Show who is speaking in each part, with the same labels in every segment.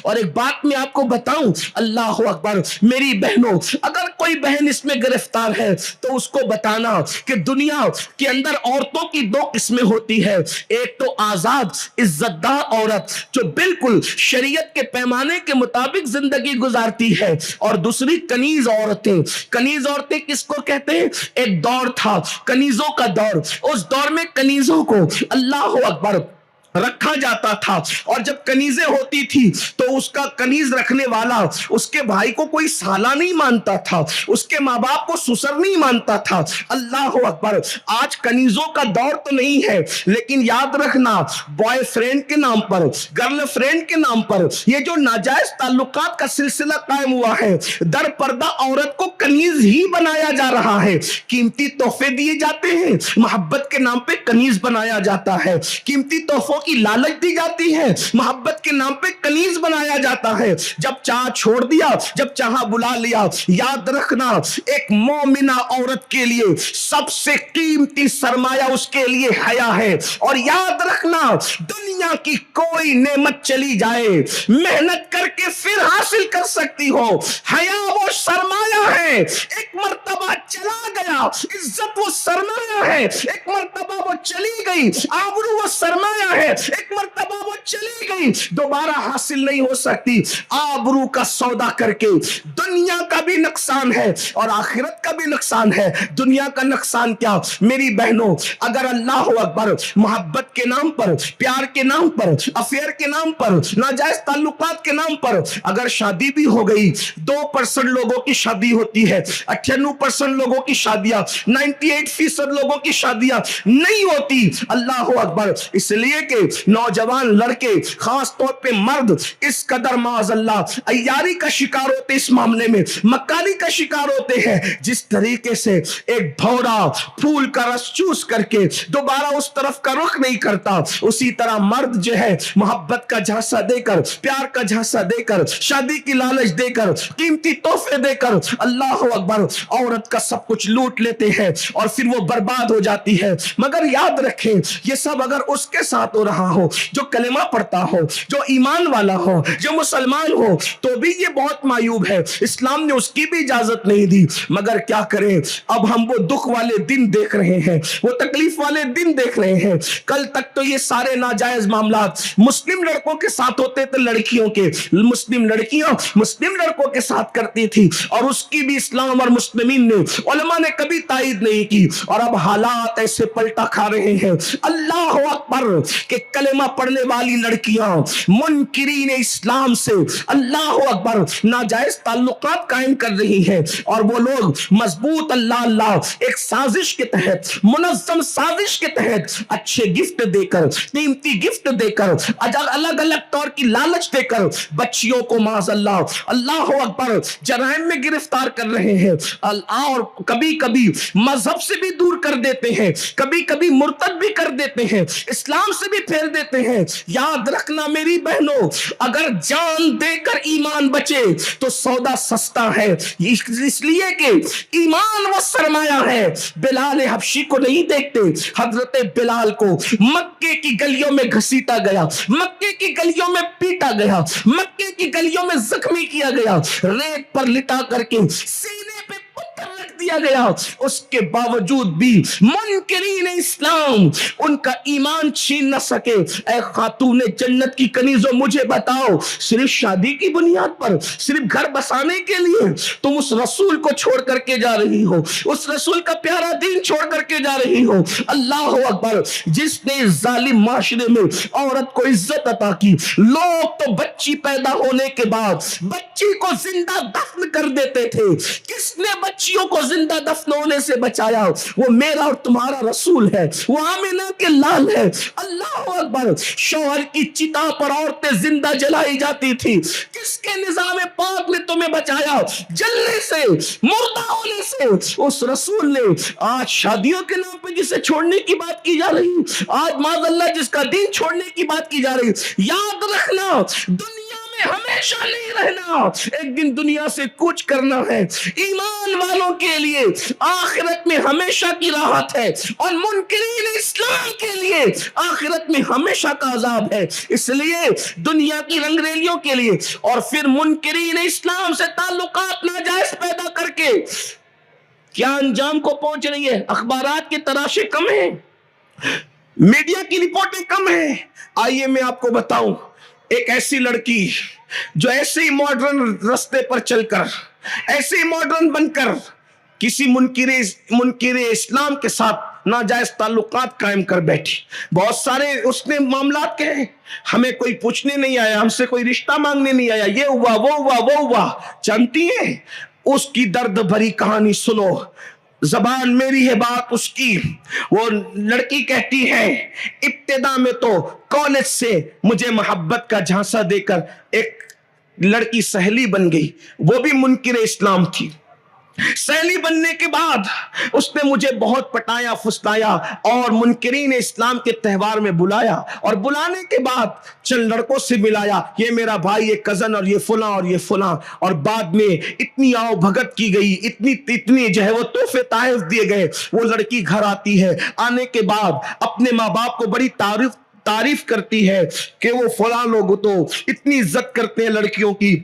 Speaker 1: اور ایک بات میں آپ کو بتاؤں، اللہ اکبر میری بہنوں، اگر کوئی بہن اس میں گرفتار ہے تو اس کو بتانا کہ دنیا کے اندر عورتوں کی دو قسمیں ہوتی ہے، ایک تو آزاد عزت دار عورت جو بالکل شریعت کے پیمانے کے مطابق زندگی گزارتی ہے، اور دوسری کنیز عورتیں۔ کنیز عورتیں کس کو کہتے ہیں؟ ایک دور تھا کنیزوں کا دور، اس دور میں کنیزوں کو اللہ اکبر رکھا جاتا تھا، اور جب کنیزیں ہوتی تھی تو اس کا کنیز رکھنے والا اس کے بھائی کو کوئی سالہ نہیں مانتا تھا، اس کے ماں باپ کو سسر نہیں مانتا تھا۔ اللہ اکبر، آج کنیزوں کا دور تو نہیں ہے، لیکن یاد رکھنا بوائے فرینڈ کے نام پر، گرل فرینڈ کے نام پر یہ جو ناجائز تعلقات کا سلسلہ قائم ہوا ہے، در پردہ عورت کو کنیز ہی بنایا جا رہا ہے۔ قیمتی تحفے دیے جاتے ہیں، محبت کے نام پہ کنیز بنایا جاتا ہے، قیمتی تحفوں کی لالچ دی جاتی ہے، محبت کے نام پہ کنیز بنایا جاتا ہے، جب چاہ چھوڑ دیا، جب چاہا بلا لیا۔ یاد رکھنا ایک مومنہ عورت کے لیے سب سے قیمتی سرمایہ اس کے لیے حیا ہے، اور یاد رکھنا دنیا کی کوئی نعمت چلی جائے محنت کر کے پھر حاصل کر سکتی ہو، حیا وہ سرمایہ ہے، ایک مرتبہ چلا گیا عزت وہ سرمایہ ہے، ایک مرتبہ وہ چلی گئی آبرو وہ سرمایہ ہے، ایک مرتبہ وہ چلی گئی دوبارہ حاصل نہیں ہو سکتی۔ آبرو کا سودا کر کے دنیا کا بھی نقصان ہے اور آخرت کا بھی نقصان ہے۔ دنیا کا نقصان کیا میری بہنوں؟ اگر اللہ اکبر محبت کے نام پر، پیار کے نام پر، افیئر کے نام پر، ناجائز تعلقات کے نام پر اگر شادی بھی ہو گئی، 2% لوگوں کی شادی ہوتی ہے، 98% لوگوں کی شادیاں، 98% لوگوں کی شادیاں نہیں ہوتی۔ اللہ اکبر، اس لیے کہ نوجوان لڑکے خاص طور پہ مرد اس قدر معاذ اللہ عیاری کا شکار ہوتے، اس معاملے میں مکاری کا شکار ہوتے ہیں، جس طریقے سے ایک بھوڑا پھول کا رس چوس کر کے دوبارہ اس طرف کا رخ نہیں کرتا، اسی طرح مرد جو ہے محبت کا جھانسا دے کر، پیار کا جھانسا دے کر، شادی کی لالچ دے کر، قیمتی تحفے دے کر اللہ اکبر عورت کا سب کچھ لوٹ لیتے ہیں اور پھر وہ برباد ہو جاتی ہے۔ مگر یاد رکھیں یہ سب اگر اس کے ساتھ ہو رہا ہو جو کلمہ پڑھتا ہو، جو ایمان والا ہو، جو مسلمان ہو، تو بھی یہ بہت معیوب ہے، اسلام نے اس کی بھی اجازت نہیں دی۔ مگر کیا کریں، اب ہم وہ دکھ والے دن دیکھ رہے ہیں، وہ تکلیف والے دن دیکھ رہے ہیں۔ کل تک تو یہ سارے ناجائز معاملات مسلم لڑکوں کے ساتھ ہوتے تھے، لڑکیوں کے، مسلم لڑکیاں مسلم لڑکوں کے ساتھ کرتی تھی، اور اس کی بھی اسلام اور مسلمین نے، علماء نے کبھی تائید نہیں کی، اور اب حالات ایسے پلٹا کھا رہے ہیں اللہ اکبر کہ کلمہ پڑھنے والی لڑکیاں منکرین اسلام سے اللہ اکبر ناجائز تعلقات قائم کر رہی ہیں، اور وہ لوگ مضبوط اللہ اللہ ایک سازش کے تحت، منظم سازش کے تحت اچھے گفٹ دے کر، قیمتی گفٹ دے کر، الگ الگ طور کی لالچ دے کر بچیوں کو معاذ اللہ اکبر جرائم میں گرفتار کر رہے ہیں، اور کبھی کبھی مذہب سے بھی دور کر دیتے ہیں، کبھی کبھی مرتد بھی کر دیتے ہیں، اسلام سے بھی پھیر دیتے ہیں۔ یاد رکھنا میری بہنوں، اگر جان دے کر ایمان بچے تو سودا سستا ہے، اس لیے کہ ایمان وہ سرمایہ ہے۔ بلال حبشی کو نہیں دیکھتے، حضرت بلال کو مکے کی گلیوں میں گھسیٹا گیا، مکے کی گلیوں میں پیٹا گیا، مکے کی گلیوں میں زخمی کیا گیا، ریت پر لٹا کر کے سینے پہ پتھر رکھ دیا گیا، اس کے باوجود بھی منکرین اسلام ان کا ایمان چھین نہ سکے۔ اے خاتون جنت کی کنیزوں، مجھے بتاؤ، صرف شادی کی بنیاد پر، صرف گھر بسانے کے لیے تم اس رسول کو چھوڑ کر کے جا رہی ہو، اس رسول کا پیارا دین چھوڑ کر کے جا رہی ہو؟ اللہ اکبر، جس نے ظالم معاشرے میں عورت کو عزت عطا کی، لوگ تو بچی پیدا ہونے کے بعد بچی کو زندہ دفن کر دیتے تھے، کس نے بچیوں کو زندہ دفن ہونے سے بچایا؟ وہ میرا اور تمہارا رسول ہے، وہ آمنہ کے لال ہے۔ اللہ اکبر، شوہر کی چتا پر عورتیں زندہ جلائی جاتی تھی، کس کے نظام پاک نے تمہیں بچایا جلنے سے، مردہ ہونے سے؟ اس رسول نے۔ آج شادیوں کے نام پہ جسے چھوڑنے کی بات کی جا رہی، آج معاذ اللہ جس کا دین چھوڑنے کی بات کی جا رہی، یاد رکھنا دنیا میں ہمیشہ ہمیشہ نہیں رہنا، ایک دن دنیا سے کوچ کرنا ہے۔ ایمان والوں کے لیے آخرت میں ہمیشہ کی راحت ہے، اور منکرین اسلام کے لیے آخرت میں ہمیشہ کا عذاب ہے۔ اس لیے دنیا کی رنگریلیوں کے لیے اور پھر منکرین اسلام سے تعلقات ناجائز پیدا کر کے کیا انجام کو پہنچ رہی ہے؟ اخبارات کے تراشے کم ہیں، میڈیا کی رپورٹیں کم ہیں۔ آئیے میں آپ کو بتاؤں، ایک ایسی لڑکی جو ایسے ہی ماڈرن رستے پر چل کر، ایسے ہی ماڈرن بن کر کسی منکر اسلام کے ساتھ ناجائز تعلقات قائم کر بیٹھی، بہت سارے اس نے معاملات کہے، ہمیں کوئی پوچھنے نہیں آیا، ہم سے کوئی رشتہ مانگنے نہیں آیا، یہ ہوا وہ ہوا وہ ہوا۔ جانتی ہیں اس کی درد بھری کہانی سنو، زبان میری ہے بات اس کی۔ وہ لڑکی کہتی ہے ابتدا میں تو کالج سے مجھے محبت کا جھانسا دے کر ایک لڑکی سہیلی بن گئی، وہ بھی منکر اسلام تھی۔ سہیلی بننے کے بعد اس نے مجھے بہت پٹایا پھسلایا اور منکرین اسلام کے تہوار میں بلایا، اور بلانے کے بعد چند لڑکوں سے ملایا، یہ میرا بھائی، یہ کزن، اور یہ فلاں اور یہ فلاں، اور بعد میں اتنی آؤ بھگت کی گئی، اتنی جو ہے وہ تحفے تحائف دیے گئے۔ وہ لڑکی گھر آتی ہے، آنے کے بعد اپنے ماں باپ کو بڑی تعریف کرتی ہے کہ وہ فلاں لوگ تو اتنی عزت کرتے ہیں لڑکیوں کی،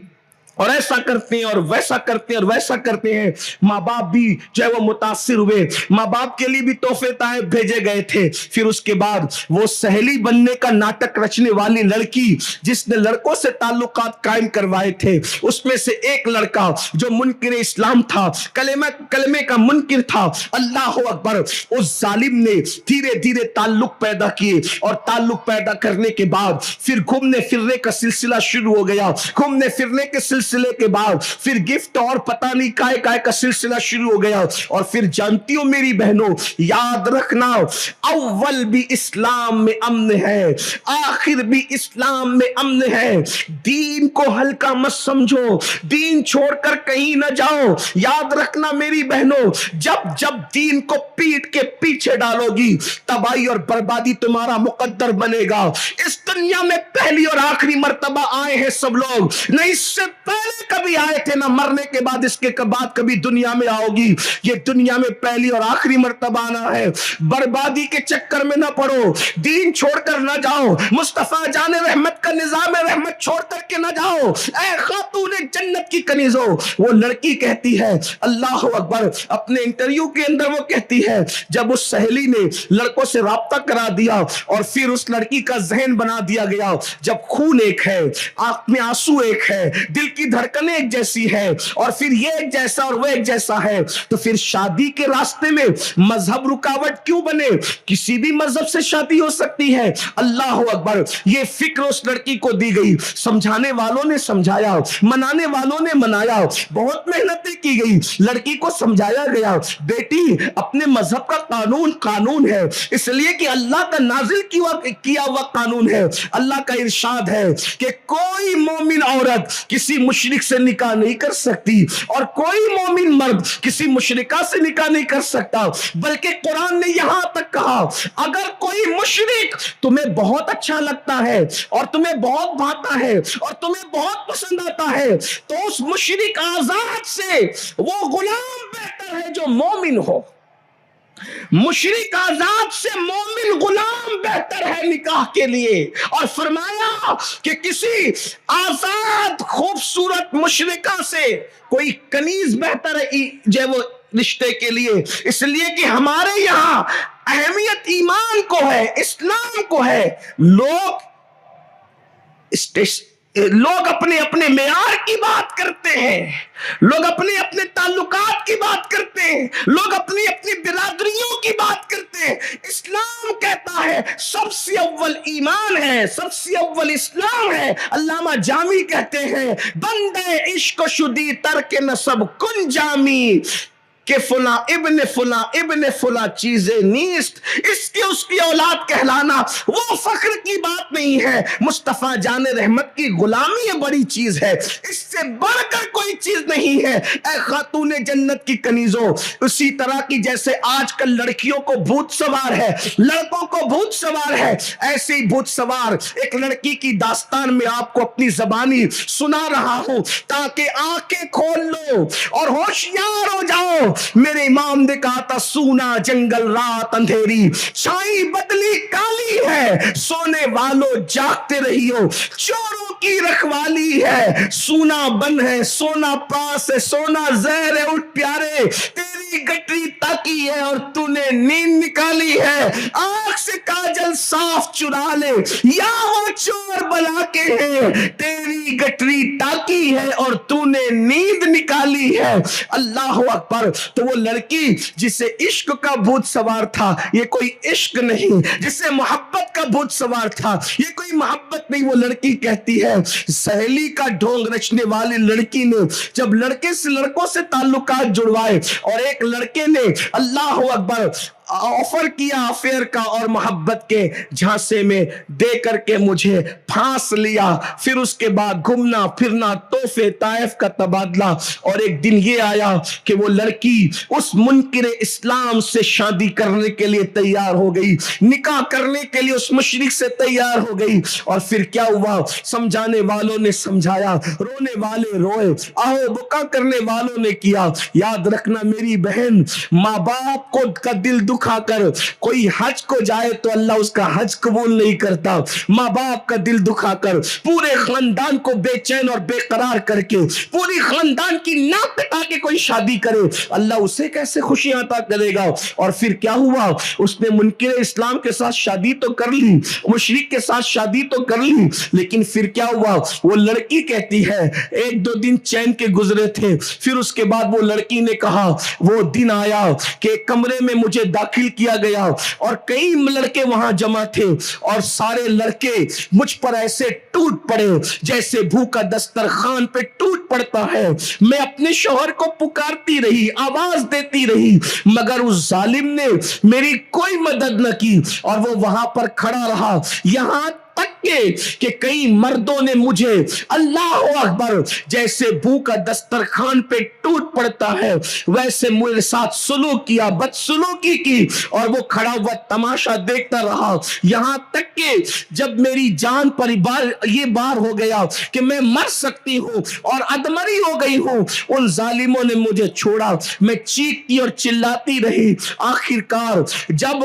Speaker 1: اور ایسا کرتے ہیں اور ویسا کرتے ہیں اور ویسا کرتے ہیں۔ ماں باپ بھی جو ہے وہ متاثر ہوئے، ماں باپ کے لیے بھی تحفے تحائف بھیجے گئے تھے۔ پھر اس کے بعد وہ سہیلی بننے کا ناٹک رچنے والی لڑکی جس نے لڑکوں سے تعلقات قائم کروائے تھے، اس میں سے ایک لڑکا جو منکر اسلام تھا، کلمے کا منکر تھا، اللہ اکبر، اس ظالم نے دھیرے دھیرے تعلق پیدا کیے، اور تعلق پیدا کرنے کے بعد پھر گھومنے پھرنے کا سلسلہ شروع ہو گیا۔ گھومنے پھرنے کے سلسلے کے بعد پھر گفٹ اور پتہ نہیں کائے کا سلسلہ شروع ہو گیا۔ اور پھر جانتی ہو میری بہنوں، یاد رکھنا، اول بھی اسلام میں امن ہے، آخر بھی اسلام میں امن ہے۔ دین کو ہلکا مت سمجھو، دین چھوڑ کر کہیں نہ جاؤ۔ یاد رکھنا میری بہنوں، جب دین کو پیٹ کے پیچھے ڈالو گی، تباہی اور بربادی تمہارا مقدر بنے گا۔ اس دنیا میں پہلی اور آخری مرتبہ آئے ہیں سب لوگ، نہ اس سے پہلے کبھی آئے تھے، نہ مرنے کے بعد اس کے بعد کبھی دنیا میں آؤ گی۔ یہ دنیا میں پہلی اور آخری مرتبہ آنا ہے۔ بربادی کے چکر میں نہ پڑو، دین چھوڑ کر نہ جاؤ، مصطفیٰ جان رحمت کا نظام رحمت چھوڑ کر کے نہ جاؤ۔ اے خاتون جنت کی کنیزو، وہ لڑکی کہتی ہے، اللہ اکبر، اپنے انٹرویو کے اندر وہ کہتی ہے، جب اس سہیلی نے لڑکوں سے رابطہ کرا دیا اور پھر اس لڑکی کا ذہن بنا دیا گیا، جب خون ایک ہے، آنکھ میں آنسو ایک ہے، دل کی دھڑکنیں ایک جیسی ہے، اور پھر یہ ایک جیسا اور وہ ایک جیسا ہے، تو پھر شادی کے راستے میں مذہب رکاوٹ کیوں بنے؟ کسی بھی مذہب سے شادی ہو سکتی ہے۔ اللہ اکبر، یہ فکر اس لڑکی کو دی گئی، سمجھانے والوں نے سمجھایا، منانے والوں نے منایا، بہت محنتیں کی گئی، لڑکی کو سمجھایا گیا، بیٹی اپنے مذہب کا قانون ہے، اس لیے کہ اللہ کا نازل کیا ہوا قانون ہے۔ اللہ کا ارشاد ہے کہ کوئی مومن عورت کسی مشرک سے نکاح نہیں کر سکتی، اور کوئی مومن مرد کسی مشرکہ سے نکاح نہیں کر سکتا، بلکہ قرآن نے یہاں تک کہا، اگر کوئی مشرک تمہیں بہت اچھا لگتا ہے اور تمہیں بہت بھاتا ہے اور تمہیں بہت پسند آتا ہے، تو اس مشرک آزاد سے وہ غلام بہتر ہے جو مومن ہو۔ مشرک آزاد سے مومن غلام بہتر ہے نکاح کے لیے، اور فرمایا کہ کسی آزاد خوبصورت مشرکہ سے کوئی کنیز بہتر ہے جو وہ رشتے کے لیے، اس لیے کہ ہمارے یہاں اہمیت ایمان کو ہے، اسلام کو ہے۔ لوگ اپنے اپنے معیار کی بات کرتے ہیں، لوگ اپنے اپنے تعلقات کی بات کرتے ہیں، لوگ اپنی اپنی برادریوں کی بات کرتے ہیں۔ اسلام کہتا ہے سب سے اول ایمان ہے، سب سے اول اسلام ہے۔ علامہ جامی کہتے ہیں، بندے عشق شدی ترک نسب کن جامی، کہ فلاں ابن فلاں چیزیں نیست، اس کی اس کی اولاد کہلانا وہ فخر کی بات نہیں ہے. مصطفیٰ جان رحمت کی غلامی یہ بڑی چیز ہے، اس سے بڑھ کر کوئی چیز نہیں ہے. اے خاتون جنت کی کنیزوں، اسی طرح کی جیسے آج کل لڑکیوں کو بھوت سوار ہے، لڑکوں کو بھوت سوار ہے، ایسے ہی بھوت سوار ایک لڑکی کی داستان میں آپ کو اپنی زبانی سنا رہا ہوں تاکہ آنکھیں کھول لو اور ہوشیار ہو جاؤ. میرے امام نے کہا تھا سونا جنگل رات اندھیری، چھائی بدلی کالی ہے، سونے والوں جاگتے رہیو، چوروں کی رکھوالی ہے. سونا بن ہے، سونا پاس ہے، سونا زہر ہے، اٹھ پیارے تیری گٹری تاکی ہے اور تو نے نیند نکالی ہے. آنکھ سے کاجل صاف چرا لے یا وہ چور بلا کے ہیں، تیری گٹری تاکی ہے اور تو نے نیند نکالی ہے. اللہ اکبر. تو وہ لڑکی جسے عشق کا بھوت سوار تھا، یہ کوئی عشق نہیں. جسے محبت کا بھوت سوار تھا، یہ کوئی محبت نہیں. وہ لڑکی کہتی ہے سہیلی کا ڈھونگ رچنے والی لڑکی نے جب لڑکے سے لڑکوں سے تعلقات جڑوائے اور ایک لڑکے نے اللہ اکبر آفر کیا افیئر کا اور محبت کے جھانسے میں دے کر کے مجھے پھانس لیا، پھر اس کے بعد گھومنا پھرنا تحفے طائف کا تبادلہ، اور ایک دن یہ آیا کہ وہ لڑکی اس منکر اسلام سے شادی کرنے کے لیے تیار ہو گئی، نکاح کرنے کے لیے اس مشرک سے تیار ہو گئی. اور پھر کیا ہوا؟ سمجھانے والوں نے سمجھایا، رونے والے روئے، آہو بکا کرنے والوں نے کیا. یاد رکھنا میری بہن، ماں باپ کو کا دل دکھا کر کوئی حج کو جائے تو اللہ اس کا حج قبول نہیں کرتا. ماں باپ کا دل دکھا کر پورے خاندان کو بے چین اور بے قرار کر کے پوری خاندان کی ناک کٹا کے کوئی شادی کرے، اللہ اسے کیسے خوشیاں عطا کرے گا؟ اور پھر کیا ہوا؟ اس نے منکر اسلام کے ساتھ شادی تو کر لی، مشرک کے ساتھ شادی تو کر لی، لیکن پھر کیا ہوا؟ وہ لڑکی کہتی ہے ایک دو دن چین کے گزرے تھے، پھر اس کے بعد وہ لڑکی نے کہا وہ دن آیا کہ کمرے میں مجھے داخل کیا گیا اور کئی لڑکے وہاں جمع تھے اور سارے لڑکے مجھ پر ایسے ٹوٹ پڑے جیسے بھوکا دسترخوان پہ ٹوٹ پڑتا ہے. میں اپنے شوہر کو پکارتی رہی، آواز دیتی رہی، مگر اس ظالم نے میری کوئی مدد نہ کی اور وہ وہاں پر کھڑا رہا، یہاں تک کہ کئی مردوں نے مجھے اللہ اکبر جیسے بھوکا دسترخوان پہ ٹوٹ پڑتا ہے ویسے میرے ساتھ سلوک کیا، بدسلوکی کی، اور وہ کھڑا ہوا تماشا دیکھتا رہا، یہاں تک کہ جب میری جان پر یہ بار ہو گیا کہ میں مر سکتی ہوں اور ادمری ہو گئی ہوں، ان ظالموں نے مجھے چھوڑا. میں چیختی اور چلاتی رہی، آخر کار جب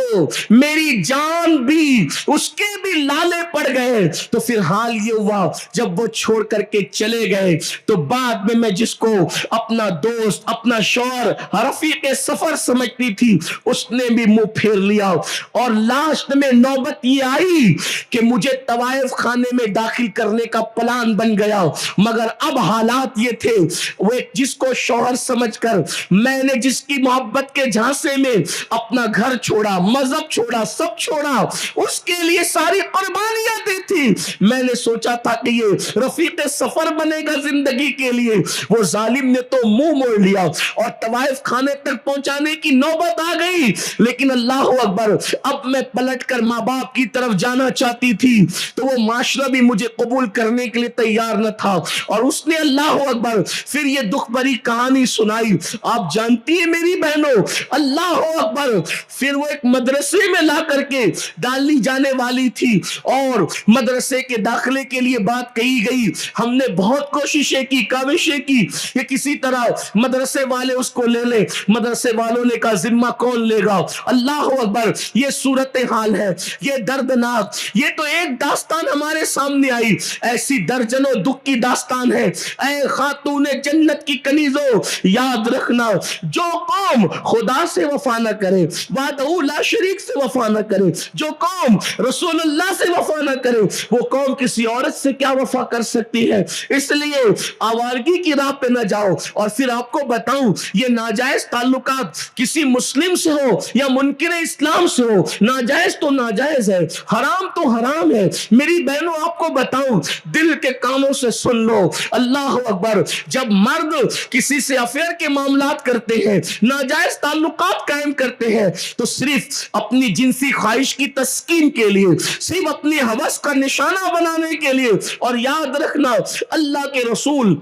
Speaker 1: میری جان بھی اس کے بھی لالے پڑ گئے تو پھر حال یہ ہوا جب وہ چھوڑ کر کے چلے گئے تو بعد میں جس کو اپنا دوست، اپنا شوہر، رفیق سفر سمجھتی تھی اس نے بھی منہ پھیر لیا. اور لاسٹ میں نوبت یہ آئی کہ مجھے طوائف خانے میں داخل کرنے کا پلان بن گیا، مگر اب حالات یہ تھے وہ جس کو شوہر سمجھ کر میں نے جس کی محبت کے جھانسے میں اپنا گھر چھوڑا، مذہب چھوڑا، سب چھوڑا، اس کے لیے ساری قربانیاں دی تھی. میں نے سوچا تھا کہ یہ رفیق سفر بنے گا زندگی کے لیے، وہ ظالم نے تو منہ موڑ لیا اور طوائف خانے تک پہنچانے کی نوبت آ گئی. لیکن اللہ اکبر، اب میں پلٹ کر ماں باپ کی طرف جانا چاہتی تھی تو وہ معاشرہ بھی مجھے قبول کرنے کے لیے تیار نہ تھا اور اس نے اللہ اکبر پھر یہ دکھ بھری کہانی سنائی. آپ جانتی ہیں میری بہنوں، اللہ اکبر، پھر وہ ایک مدرسے میں لا کر کے ڈالنی جانے والی تھی اور مدرسے کے داخلے کے لیے بات کہی گئی. ہم نے بہت کوششیں کی، کاوشیں کی کہ کسی طرح مدرسے والے اس کو لے لے. مدرسے والوں نے کہا ذمہ کون لے گا؟ اللہ اکبر، یہ صورتحال ہے، یہ دردناک، یہ تو ایک داستان ہمارے سامنے آئی، ایسی درجنوں دکھ کی داستان ہے. اے خاتون جنت کی کنیزوں، یاد رکھنا جو قوم خدا سے وفا نہ کرے، وحدہ لا شریک سے وفا نہ کرے، جو قوم رسول اللہ سے وفا نہ کرے وہ قوم کسی عورت سے کیا وفا کر سکتی ہے. اس لیے آوارگی کی راہ پہ نہ جاؤ. اور پھر آپ کو بتاؤں یہ ناجائز تعلقات کسی مسلم سے ہو یا منکر اسلام سے ہو, ناجائز تو ناجائز ہے, حرام تو حرام ہے. میری بہنوں آپ کو بتاؤں دل کے کانوں سے سن لو, اللہ اکبر, جب مرد کسی سے افیئر کے معاملات کرتے ہیں, ناجائز تعلقات قائم کرتے ہیں, تو صرف اپنی جنسی خواہش کی تسکین کے لیے, صرف اپنی ہوس کا نشانہ بنانے کے لیے. اور یاد رکھنا اللہ کے رسول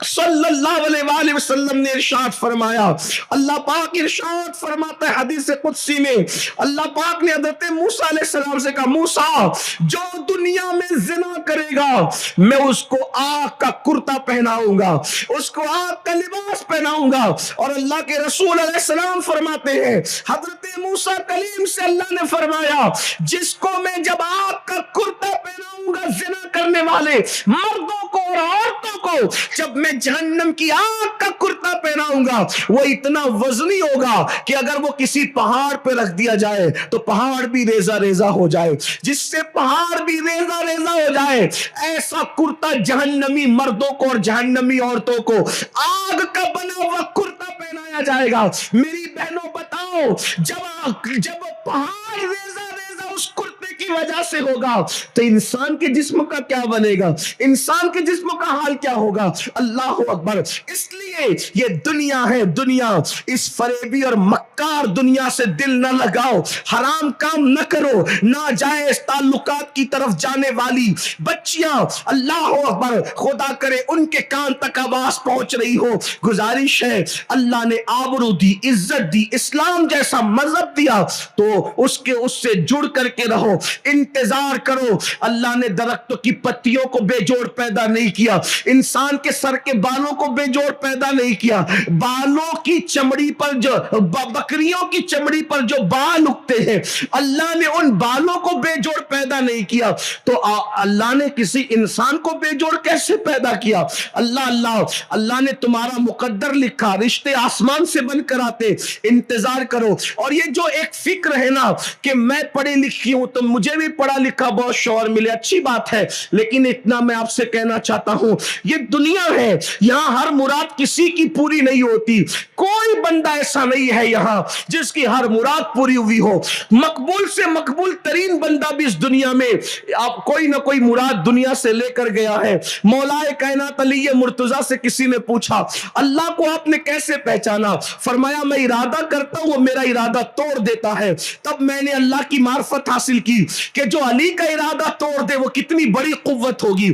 Speaker 1: صلی اللہ علیہ وآلہ وسلم نے ارشاد فرمایا, اللہ پاک ارشاد فرماتا ہے حدیث قدسی میں, اللہ پاک نے حضرت موسیٰ علیہ السلام سے کہا موسیٰ جو دنیا میں زنا کرے گا میں اس کو آگ کا کرتا پہناؤں گا, اس کو آگ کا لباس پہناؤں گا. اور اللہ کے رسول علیہ السلام فرماتے ہیں حضرت موسیٰ کلیم سے اللہ نے فرمایا جس کو میں جب آگ کا کرتا پہناؤں گا زنا کرنے والے مردوں کو اور عورتوں کو, جب میں جہنم کی آگ کا کرتا پہناؤں گا وہ اتنا وزنی ہوگا کہ اگر وہ کسی پہاڑ پہ رکھ دیا جائے تو پہاڑ بھی ریزہ ریزہ ہو جائے, جس سے پہاڑ بھی ریزہ ریزہ ہو جائے. ایسا کرتا جہنمی مردوں کو اور جہنمی عورتوں کو آگ کا بنا ہوا کرتا پہنایا جائے گا. میری بہنوں بتاؤ جب پہاڑ ریزہ ریزہ اس کرتے کی وجہ سے ہوگا تو انسان کے جسم کا کیا بنے گا, انسان کے جسم کا حال کیا ہوگا. اللہ اکبر. اس لیے یہ دنیا ہے, دنیا, اس فریبی اور مکار دنیا سے دل نہ لگاؤ, حرام کام نہ کرو, ناجائز تعلقات کی طرف جانے والی بچیاں, اللہ اکبر, خدا کرے ان کے کان تک آواز پہنچ رہی ہو, گزارش ہے اللہ نے آبرو دی, عزت دی, اسلام جیسا مذہب دیا تو اس سے جڑ کر کے رہو, انتظار کرو. اللہ نے درختوں کی پتیوں کو بے جوڑ پیدا نہیں کیا, انسان کے سر کے بالوں کو بے جوڑ پیدا نہیں کیا. بالوں کی چمڑی پر جو بکریوں کی چمڑی پر جو بال اگتے ہیں اللہ نے ان بالوں کو بے جوڑ پیدا نہیں کیا, تو اللہ نے کسی انسان کو بے جوڑ کیسے پیدا کیا. اللہ نے تمہارا مقدر لکھا, رشتے آسمان سے بن کر آتے, انتظار کرو. اور یہ جو ایک فکر ہے نا کہ میں پڑھی لکھی ہوں تو مجھے بھی پڑھا لکھا بہت شوہر ملے, اچھی بات ہے, لیکن اتنا میں آپ سے کہنا چاہتا ہوں یہ دنیا ہے, یہاں ہر مراد کسی کی پوری نہیں ہوتی. کوئی بندہ ایسا نہیں ہے یہاں جس کی ہر مراد پوری ہوئی ہو. مقبول سے مقبول ترین بندہ بھی اس دنیا میں آپ کوئی نہ کوئی مراد دنیا سے لے کر گیا ہے. مولا کائنات علی مرتضیٰ سے کسی نے پوچھا اللہ کو آپ نے کیسے پہچانا, فرمایا میں ارادہ کرتا ہوں وہ میرا ارادہ توڑ دیتا ہے. تب میں نے اللہ کی معرفت حاصل کی کہ جو علی کا ارادہ توڑ دے وہ کتنی بڑی قوت ہوگی.